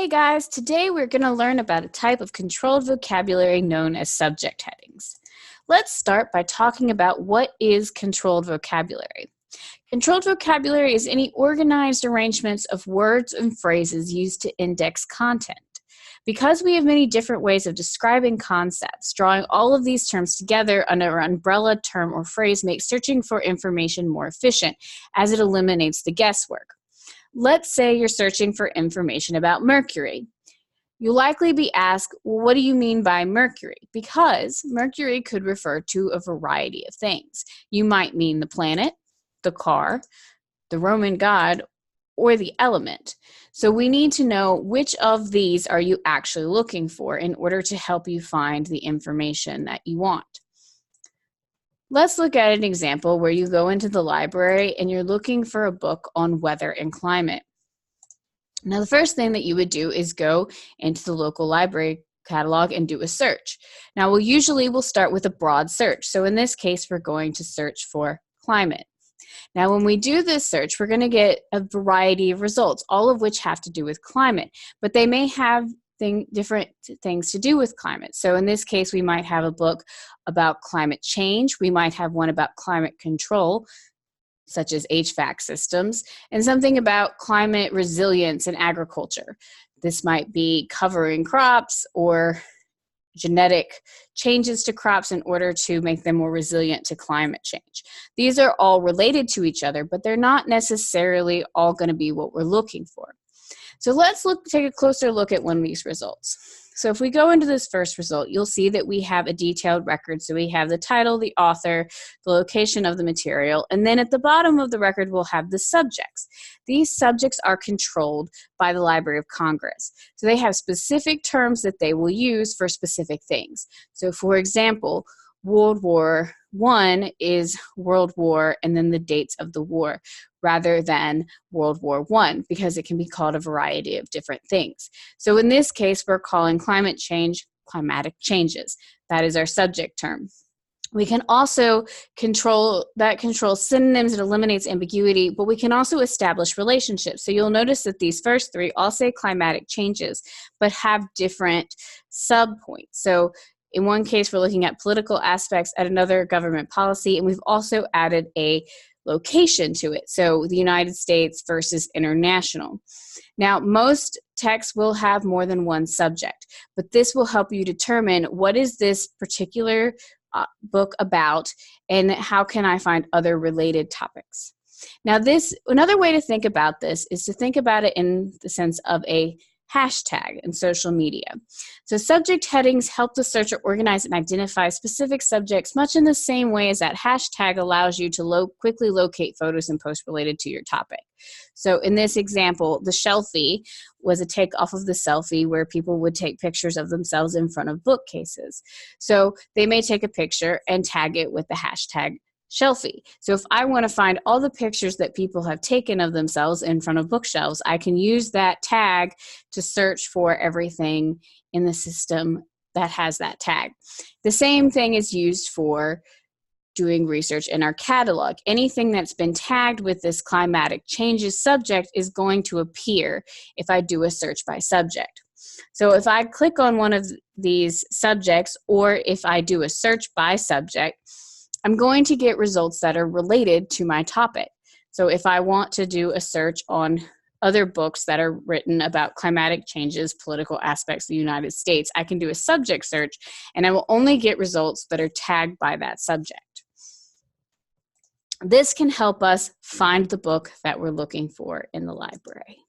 Hey guys, today we're going to learn about a type of controlled vocabulary known as subject headings. Let's start by talking about what is controlled vocabulary. Controlled vocabulary is any organized arrangements of words and phrases used to index content. Because we have many different ways of describing concepts, drawing all of these terms together under an umbrella term or phrase makes searching for information more efficient, as it eliminates the guesswork. Let's say you're searching for information about Mercury. You'll likely be asked, well, what do you mean by Mercury? Because Mercury could refer to a variety of things. You might mean the planet, the car, the Roman god, or the element. So we need to know which of these are you actually looking for in order to help you find the information that you want. Let's look at an example where you go into the library and you're looking for a book on weather and climate. Now, the first thing that you would do is go into the local library catalog and do a search. Now, we'll start with a broad search. So in this case, we're going to search for climate. Now, when we do this search, we're going to get a variety of results, all of which have to do with climate, but they may have different things to do with climate. So in this case, we might have a book about climate change. We might have one about climate control, such as HVAC systems, and something about climate resilience in agriculture. This might be covering crops or genetic changes to crops in order to make them more resilient to climate change. These are all related to each other, but they're not necessarily all going to be what we're looking for. So let's take a closer look at one of these results. So if we go into this first result, you'll see that we have a detailed record. So we have the title, the author, the location of the material, and then at the bottom of the record, we'll have the subjects. These subjects are controlled by the Library of Congress. So they have specific terms that they will use for specific things. So for example, World War I is World War and then the dates of the war, rather than World War I, because it can be called a variety of different things. So in this case, we're calling climate change climatic changes. That is our subject term. We can also control synonyms. It eliminates ambiguity, but we can also establish relationships. So you'll notice that these first three all say climatic changes, but have different subpoints. So in one case, we're looking at political aspects, at another government policy, and we've also added a location to it. So the United States versus international. Now, most texts will have more than one subject, but this will help you determine what is this particular book about and how can I find other related topics. Now, another way to think about this is to think about it in the sense of a hashtag in social media. So subject headings help the searcher organize and identify specific subjects much in the same way as that hashtag allows you to quickly locate photos and posts related to your topic. So in this example, the shelfie was a take off of the selfie where people would take pictures of themselves in front of bookcases. So they may take a picture and tag it with the hashtag shelfie. So if I want to find all the pictures that people have taken of themselves in front of bookshelves, I can use that tag to search for everything in the system that has that tag. The same thing is used for doing research in our catalog. Anything that's been tagged with this climatic changes subject is going to appear if I do a search by subject. So if I click on one of these subjects, or if I do a search by subject, I'm going to get results that are related to my topic. So if I want to do a search on other books that are written about climatic changes, political aspects of the United States, I can do a subject search, and I will only get results that are tagged by that subject. This can help us find the book that we're looking for in the library.